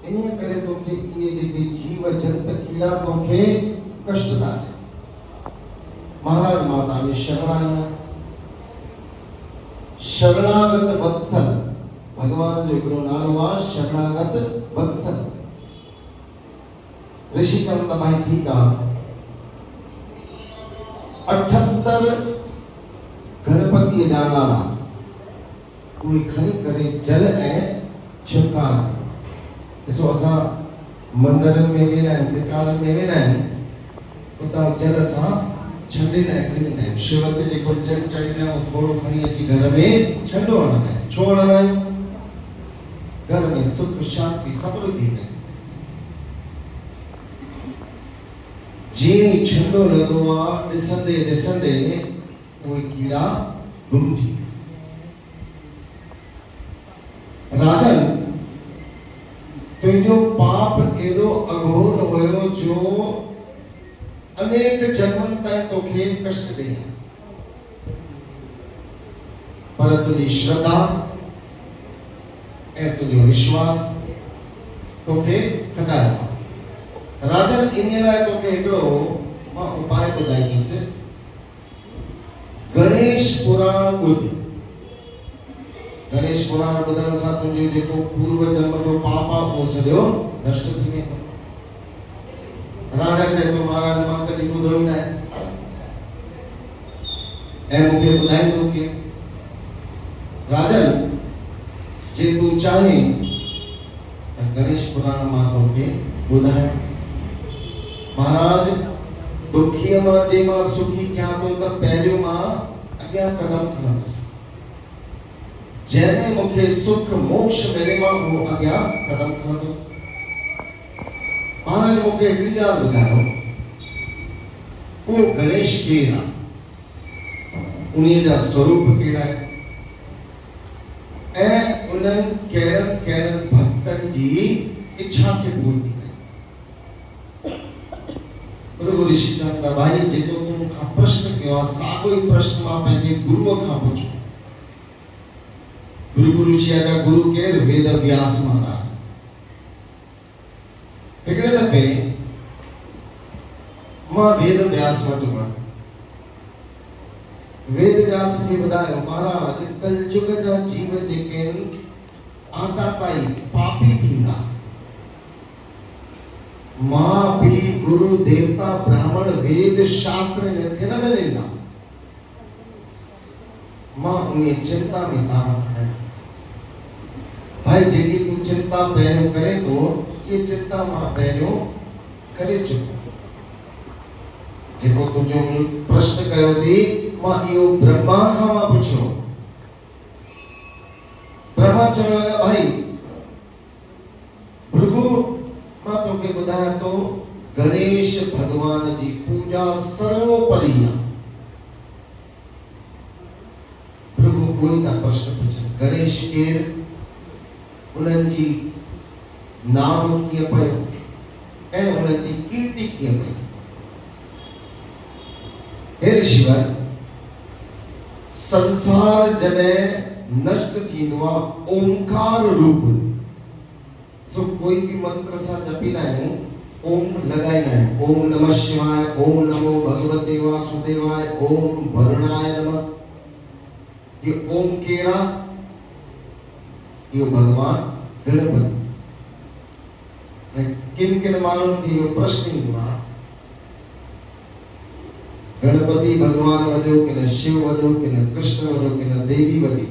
इन्हीं करे तो के ये जेके जीव जंत कीड़ा तो के कष्ट था महाराज माता ने शरणागत वत्सल भगवान जो एकड़ो नालो आ शरणागत वत्सल ऋषि चंद भाई ठीक आ 78 गणपति जाना कोई खणी करे जल ए छिड़कार इसो असा मंदिर में वेना टिकाण में वेना उता जल सा छंडी ने खणी ने शिवते जे को जल चढ़ीने थोड़ो खणी अची घर में छंडो न छोड़ न घर में सुख शांति समृद्धि ने जे छंडो लगो आ दिसंदे दिसंदे कोई कीड़ा गुम थी राजन तुझो पाप एडो अघोर होयो जो अनेक जन्मन तक तोखे कष्ट दे पर तुझी श्रद्धा ए तुझो विश्वास तोखे खटायो राजन इने लाए तोखे एकड़ो मां उपाय ॿुधाई से गणेश पुराण ॿुध गणेश पुराण ॿुधण सां तुंहिंजो जेको पूर्व जन्म जो पाप आहे उहो सॼो नष्ट थी वेंदो राजा चए तो महाराज मां कॾहिं ॿुधो ई न आहे ऐं मूंखे ॿुधाईंदो कि राजन जे तूं चाहे त गणेश पुराण मां तोखे ॿुधाए महाराज दुखीअ मां जे मां सुखी थियां थो त पहिरियों मां अॻियां कदम खणंदुसि जैसे मुखे सुख मोक्ष मिले मां वो अॻियां कदम खणंदुसि महाराज मुखे हिकिड़ी ॻाल्हि ॿुधायो वो गणेश केरु आहे उन्हीअ जा स्वरूप कहिड़ा आहिनि ऐं उन्हनि कहिड़नि कहिड़नि भक्तनि जी इच्छा खे पूरी कई प्रभु ऋषि चंद भाई जेको तूं मूंखां प्रश्न कयो आहे साॻियो ई प्रश्न मां पंहिंजे गुरुअ खां पुछो गुरु ऋषि जा गुरु केरु वेद व्यास महाराज हिकिड़े दफ़े मां वेद व्यास वटि वियुमि वेद व्यास खे ॿुधायो महाराज कलयुग जा जीव जेके आहिनि आताताई पापी थींदा मां भी गुरु देवता ब्राह्मण वेद शास्त्र हिनखे न मिलंदा मां उन चिंता में था भाई जेकी तू चिंता पहिरियों करे तो ये चिंता मां पहिरियों करे चुको जेको तुंहिंजो प्रश्न कयो थी मां इहो ब्रह्मा खां मां पुछियो ब्रह्मा चवण लॻा भाई भृगु मां तोखे ॿुधायां थो गणेश भगवान जी पूजा सर्वोपरि आहे भृगु कोई ना प्रश्न पूछे गणेश केरु उन्हनि जी नाम कीअं पियो ऐं उन्हनि जी कीर्ति कीअं पई हे ऋषिवर संसार जॾहिं नष्ट थींदो आहे ओंकार रूप सो कोई भी मंत्र सां जपींदा आहियूं ओम लगाईंदा आहियूं ओम नमः शिवाय ओम नमो भगवते वासुदेवाय ओम वरुणाय नमः ये ओम केरा यो भगवान गणपति किन किन माण्हुनि खे इहो प्रश्न ईंदो आहे गणपति भगवान वॾो कि न शिव वॾो कि न कृष्ण वॾो कि न देवी वॾी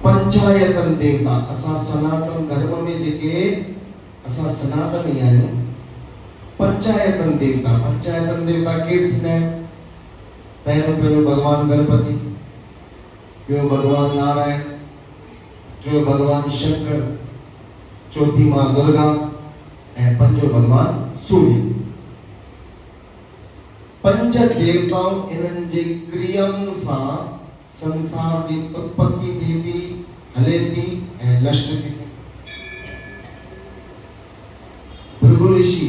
पंचायतन देवता असां सनातन धर्म में जेके असां सनातनी आहियूं पंचायतन देवता केरु थींदा आहिनि पहिरियों भगवान गणपति ॿियो भगवान नारायण टियों भगवान शंकर चौथी मां दुर्गा ऐं पंजो भगवान सूर्य पंज देवताऊं इन्हनि जे क्रियाउनि सां संसार जी उत्पत्ति थिए थी हले थी ऐं नष्ट थी भृगु ऋषि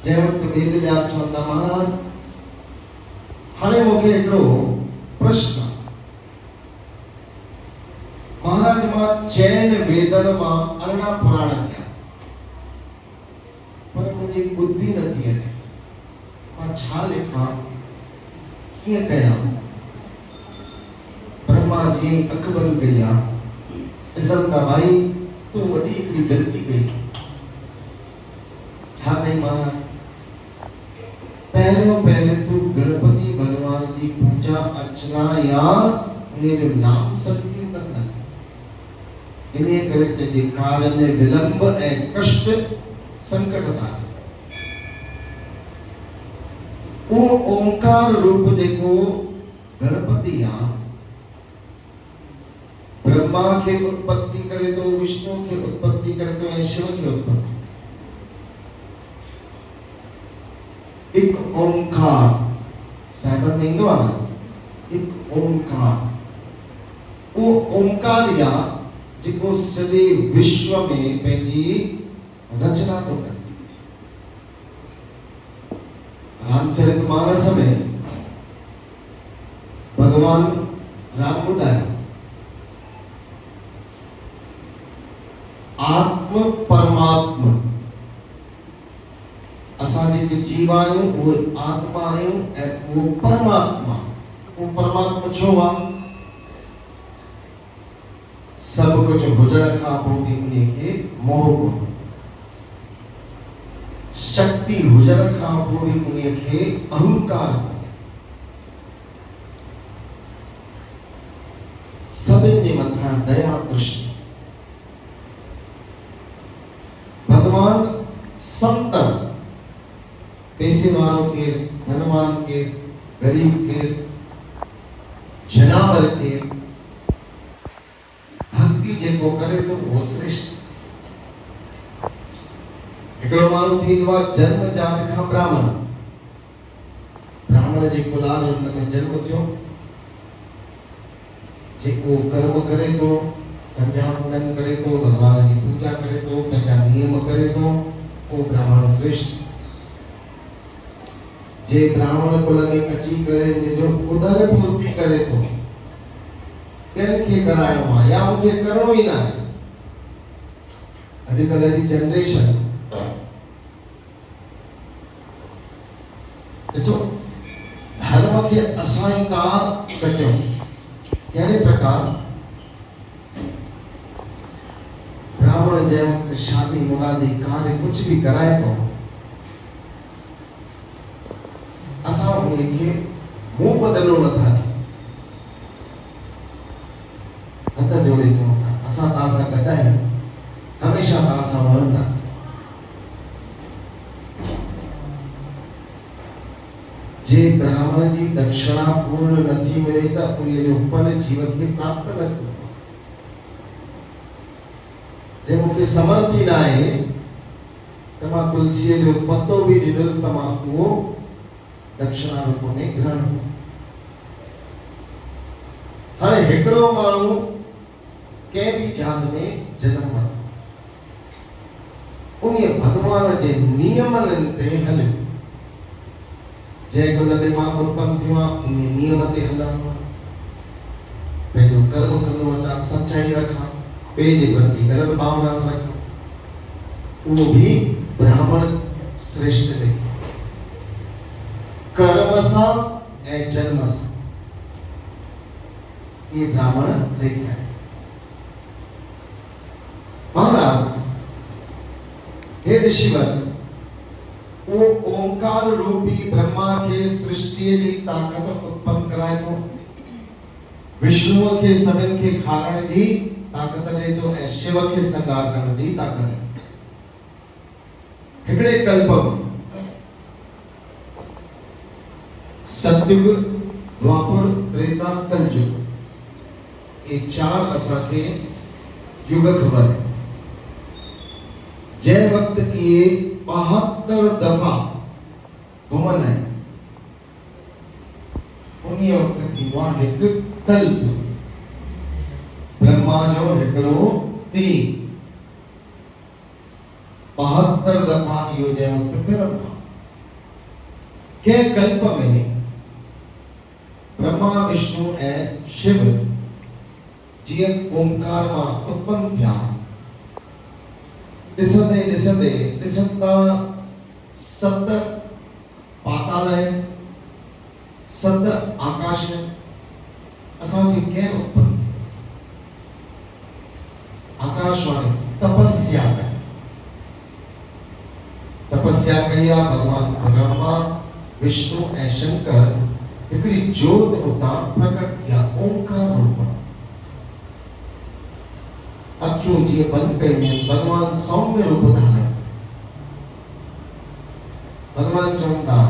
जंहिं वक़्तु वेद व्यास वंदा महाराज हाणे मूंखे हिकिड़ो प्रश्न महाराज में चैन वेदन में अरणा पुराण क्या पर मुझे बुद्धि नहीं है मैं छा लिखा किए कया ब्रह्मा जी अकबर गया इसम का भाई तू वडी एक गलती कई छा कई मारा पहले तू गणपति भगवान जी पूजा अर्चना या उन्हें नाम संकीर्तन कर इन्हें करे तुझे कार्य में विलंब ए कष्ट संकट था वो ओंकार रूप जेको गणपति या ब्रह्मा के उत्पत्ति करे तो विष्णु के उत्पत्ति करे तो शिव की उत्पत्ति एक ओंकार साइबर में इंदो आना एक ओंकार वो ओंकार या जिको सॼे विश्व में पंहिंजी रचना तो कर रामचरितमानस में भगवान राम ॿुधायो आत्म परमात्मा असां जेके जीव आहियूं उहे आत्मा आहियूं ऐं उहो परमात्मा छो आहे सब कुछ हुजण खां पोइ बि उनखे मोह कोन्हे शक्ति हुजण खां पोइ बि उनखे अहंकार कोन्हे सभिनि जे मथां दया दृष्टि भगवान समतल पैसे वालों के धनवान के गरीब के जनावर के भक्ति जेको करे तो वो श्रेष्ठ हिकिड़ो माण्हू थींदो आहे जन्म जात खां ब्राह्मण जे कुलाल रंध में जन्म थियो जेको कर्म करे तो संध्या वंदन करे तो भगवान की पूजा करे तो पंहिंजा नियम करे तो वो ब्राह्मण श्रेष्ठ जे ब्राह्मण कुल में अची करे जो उदर पूर्ति करे तो केन के करायो आहे या मुझे करणो ही ना है अॼुकल्ह जी जनरेशन ॾिसो धर्म के असां ई का कटियो कहिड़े प्रकार ब्राह्मण जे वक्त शादी मुरादी कार्य कुछ भी कराए तो असां उनखे मुंह बदलो नथा हथ जोड़े चऊं था असां तव्हां सां गॾु आहियूं हमेशा तव्हां सां रहंदासीं जे ब्राह्मण जी दक्षिणा पूर्ण नथी मिले त उन जो फल जीव खे प्राप्त न थियो जे मूंखे समर्थी न आहे त मां तुलसीअ जो पतो बि ॾिनल त मां उहो दक्षिणा रूप में ग्रहण हाणे हिकिड़ो माण्हू कंहिं बि जात में जन्म वरितो उन भगवान जे नियमनि ते हले जंहिं कुल में मां उत्पन्न थियो आहे उन नियम ते हलणो पंहिंजो कर्म कंदो अचां सच्चाई रखां ॿिए जे प्रति ग़लति भावना न रखां उहो बि ब्राह्मण श्रेष्ठ आहे कर्म सां ऐं जन्म सां ये ब्राह्मण लेखा है महाराज हे ऋषिवर वो ओंकार रूपी ब्रह्मा के सृष्टि जी ताकत उत्पन्न कराए तो विष्णु के सभिन के खारण जी ताकत दे तो ऐं शिव के संगार करण जी ताकत है हिकड़े कल्प में सतयुग द्वापर त्रेता कलयुग ये चार असा के युग खबर है जय वक्त किए 72 दफा घुमन है उन्हीं वक्त थी वहां एक कल्प ब्रह्मा जो हिकड़ो डी 72 दफा यो जय वक्त फिरत के कल्प में ब्रह्मा विष्णु ए शिव जीअं ओंकार मां उत्पन्न थिया, ॾिसंदे ॾिसंदे ॾिसंदा सत पाताल आहिनि, सत आकाश आहिनि। असांखे कंहिं उत्पन्न आकाशवाणी तपस्या कई, तपस्या कई आहे। भगवान ब्रह्मा विष्णु ऐं शंकर हिकिड़ी जोत उतां प्रकट थिया ओंकार रूप। अखियूं जीअं बंदि कयूं आहिनि, भगवान सौम्य रूप धारण। भगवान चवनि था,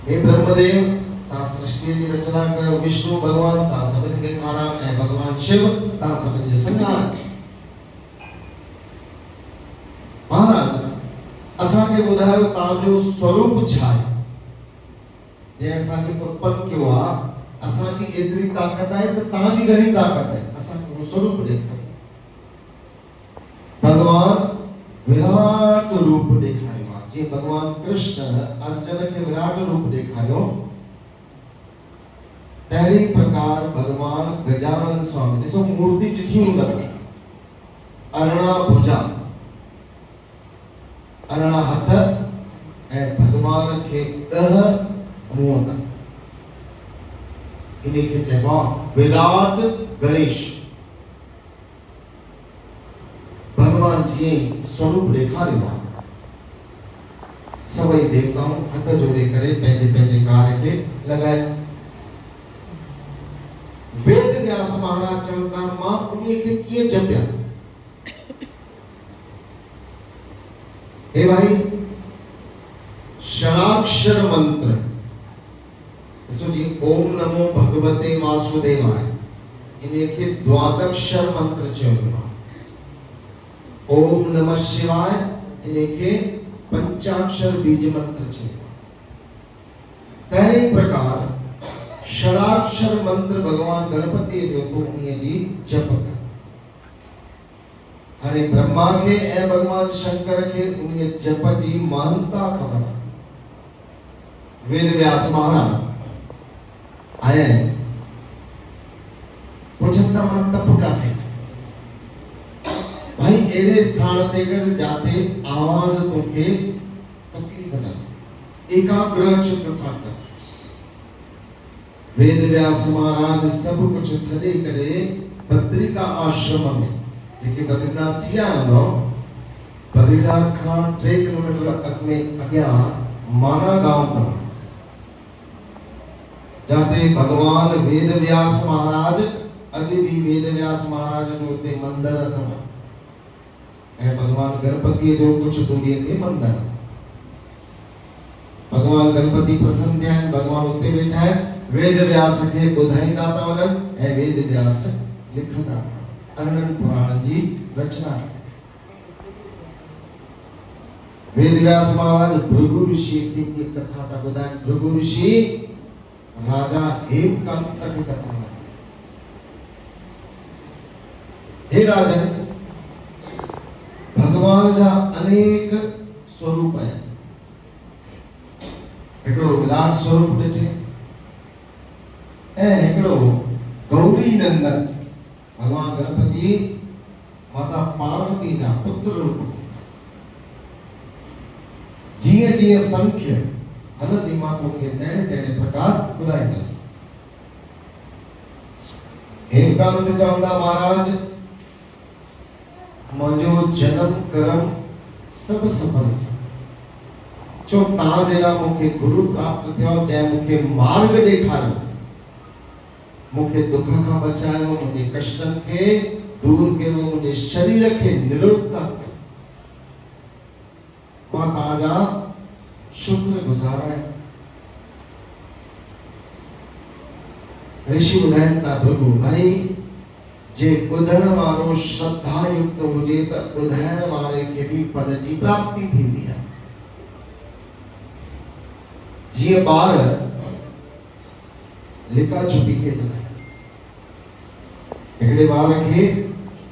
हे ब्रह्मदेव, तव्हां सृष्टि जी रचना कयो। विष्णु भगवान, तव्हां सभिनि खे खारायो, ऐं भगवान शिव, तव्हां सभिनि जो संहार। महाराज असांखे ॿुधायो तव्हांजो स्वरूप छा आहे? जंहिं असांखे उत्पन्न कयो आहे, असांजी एतिरी ताक़त आहे त तव्हांजी घणी ताक़त आहे, असांखे उहो स्वरूप ॾेखारियो। भगवान विराट रूप ॾेखारियो आहे। जीअं भगवान कृष्ण अर्जुन खे विराट रूप ॾेखारियो, तहिड़े प्रकार भगवान गजानन स्वामी, ॾिसो मूर्ति ॾिठी हूंदव, अरिड़हं भुजा, अरिड़हं हथ, ऐं भगवान खे 10 मुंहं अथनि। इनखे चइबो आहे विराट गणेश। भगवान जीअं स्वरूप ॾेखारियो आहे, सभई देवताऊं हथ जोड़े करे पंहिंजे पंहिंजे कार्य खे लॻाए। वेद व्यास महाराज चवनि था, मां उन्हीअ खे कीअं जपिया? हे भाई, षडाक्षर मंत्र, ॾिसो जी, ओम नमो भगवते वासुदेवाय, इनखे द्वादक्षर मंत्र चयो वियो आहे। ओम नमः शिवाय, इनखे पंचाक्षर बीज मंत्र चयो। तहिड़े प्रकार षडाक्षर मंत्र भगवान गणपति जो तो उन्हीअ जी जप कर। हाणे ब्रह्मा खे ऐं भगवान शंकर खे उन्हीअ जप जी महानता ख़बर आहे। वेद व्यास महाराज आया पुछंदा, मां तप काथे? भाई एड़े स्थान ते कर जाते आवाज तोखे तकलीफ़ न, एकाग्र चित्त सां कर। वेद व्यास महाराज सब कुछ छॾे करे बद्रिका आश्रम में, जेके बद्रीनाथ थी आया हूंदो, बद्रीनाथ खां 3 किलोमीटर अॻियां माना गांव अथव, जाते भगवान वेद व्यास महाराज, अॼु भी वेद व्यास महाराज जो उते मंदिर अथव, ऐं भगवान गणपति जो कुछ दूरीअ ते मंदिर। भगवान गणपति प्रसन्न थिया आहिनि, भगवान उते वेठा आहिनि, वेद व्यास खे ॿुधाईंदा था वञनि ऐं वेद व्यास लिखंदा। अनंत पुराण जी रचना। वेद व्यास महाराज भृगु ऋषि की कथा था ॿुधाइनि। भृगु ऋषि राजा हेमकांत की कथा है। हे राजन, भगवान जा अनेक स्वरूप है। हिकिड़ो विराट स्वरूप ॾिठे, ऐं हिकिड़ो गौरी नंदन भगवान गणपति माता पार्वती जा पुत्र रूप। जीअं जीअं संख्य हलंदी मां तोखे तहिड़े तहिड़े प्रकार ॿुधाईंदसि। हेमकांत चवंदा, महाराज मुंहिंजो जन्म कर्म सब सफल थियो, छो तव्हां जहिड़ा मूंखे गुरु प्राप्त थियो, जंहिं मूंखे मार्ग ॾेखारियो, मूंखे दुख खां बचायो, मुंहिंजे कष्टनि खे दूर कयो, मुंहिंजे शरीर खे निरोधता कयो। मां तव्हांजा शुक्रगुज़ार आहियां। ऋषि ॿुधाइनि था, भृगु भाई जे ॿुधण वारो श्रद्धा युक्त हुजे त ॿुधाइण वारे खे बि फल जी प्राप्ति थींदी आहे। जीअं ॿार लिका छुपी के तो हिकिड़े ॿार खे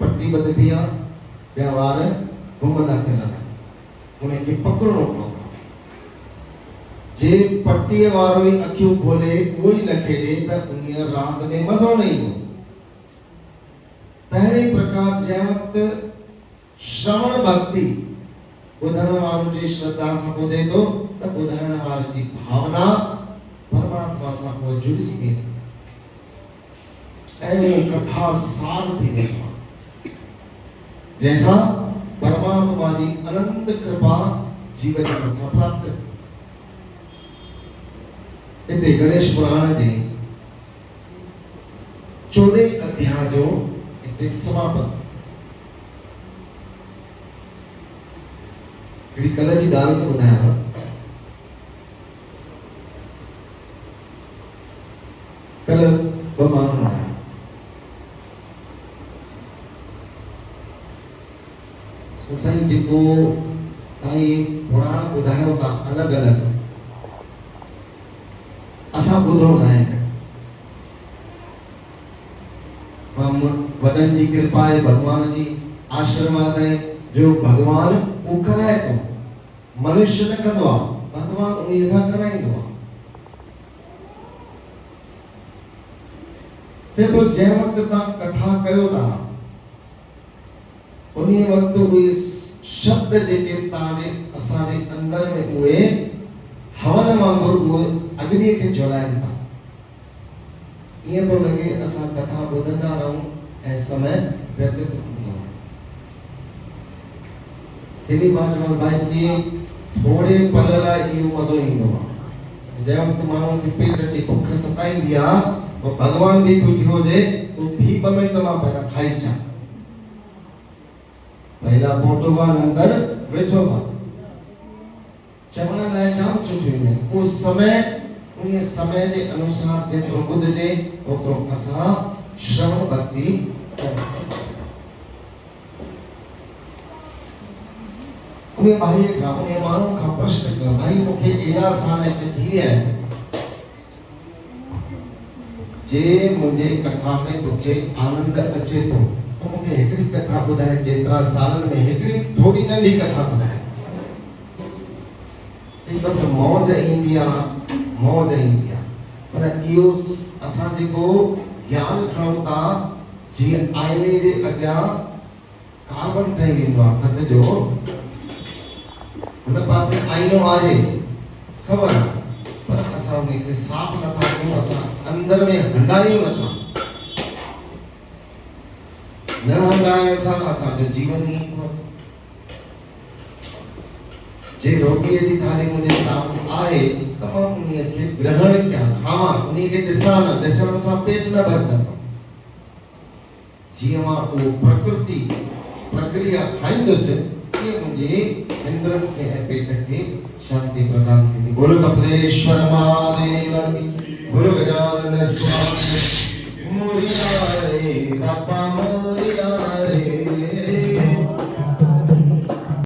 पट्टी ॿधबी आहे, ॿिया ॿार घुमंदा फिरंदा, उनखे पकड़णो पवंदो। जे पट्टीअ वारो ई अखियूं खोले, उहो ई न खेॾे त उन रांदि में मज़ो न ईंदो। तहिड़े प्रकार जंहिं वक़्तु श्रवण भक्ति ॿुधण वारो जी श्रद्धा सां ॿुधे थो त ॿुधाइण वारे जी भावना परमात्मा सां पोइ जुड़िजी वेंदी ऐं उहो कथा सार थी वेंदो आहे जंहिंसां परमात्मा जी अनंत कृपा जीवन जे मथां प्राप्त थिए। हिते गणेश पुराण जे 14 अध्याय जो हिते समापन हिकिड़ी कल्ह जी ॻाल्हि थो ॿुधायांव। कल्ह ॿ माण्हू आया साईं जेको तव्हां पुराण ॿुधायो था अलॻि अलॻि असां ॿुधो न आहे। वॾनि जी कृपा आहे भगवान जी आशीर्वाद है जो भगवान वो कराए तो मनुष्य न कंदो आहे भगवान उन्हीं खां कराईंदो आहे। जंहिं वक़्तु तव्हां कथा कयो था उन्हीं वक़्तु उहे शब्द जेके तव्हांजे असांजे अंदर में उहे हवन वांगुरु उहे अग्नि खे जलाइनि था। ईअं थो लॻे असां कथा ॿुधंदा रहूं ऐं समय व्यतीत थींदो आहे। हिनी मां चवां भाई कि थोड़े पल लाइ इहो मज़ो ईंदो आहे। जंहिं वक़्तु माण्हू खे पेट जी बुख सताईंदी आहे पोइ भॻवान बि बीठो हुजे तूं थी ॿ मिंट मां पहिरियां खाई अचां। पहिला फोटो वान अंदर वेठो आहे चवण लाइ जाम सुठियूं आहिनि। उस समय उन समय के अनुसार जेतिरो ॿुधजे ओतिरो असां श्रवण भक्ति उन भाई खां उन माण्हू खां प्रश्न कयो भाई मूंखे एॾा साल हिते थी विया आहिनि जे मुंहिंजे कथा में तोखे आनंद अचे थो तो मूंखे हिकिड़ी कथा ॿुधाए जेतिरा सालनि में हिकिड़ी थोड़ी नंढी कथा ॿुधाए। बस मौज ईंदी आहे मौज ईंदी आहे पर इहो असां जेको ज्ञान खणूं था जीअं आईने जे अॻियां कार्बन ठही वेंदो आहे थधि जो हुन पासे आईनो आहे ख़बर पर असां उनखे साफ़ नथा कयूं असां अंदर में हंडायूं नथा। न हंडाइण सां असांजो जीवन ई जे रोटीअ जी थाली मुंहिंजे साम्हूं आहे त मां उन्हीअ खे ग्रहण कयां खावां उन्हीअ खे ॾिसां न ॾिसण सां पेट न भरजंदो। जीअं मां उहो प्रकृति प्रक्रिया खाईंदुसि तीअं मुंहिंजे इंद्रनि खे ऐं पेट खे शांति प्रदान थींदी। बोलो कपिलेश्वर महादेव की बोलो गजानन स्वामी मोरिया रे बाबा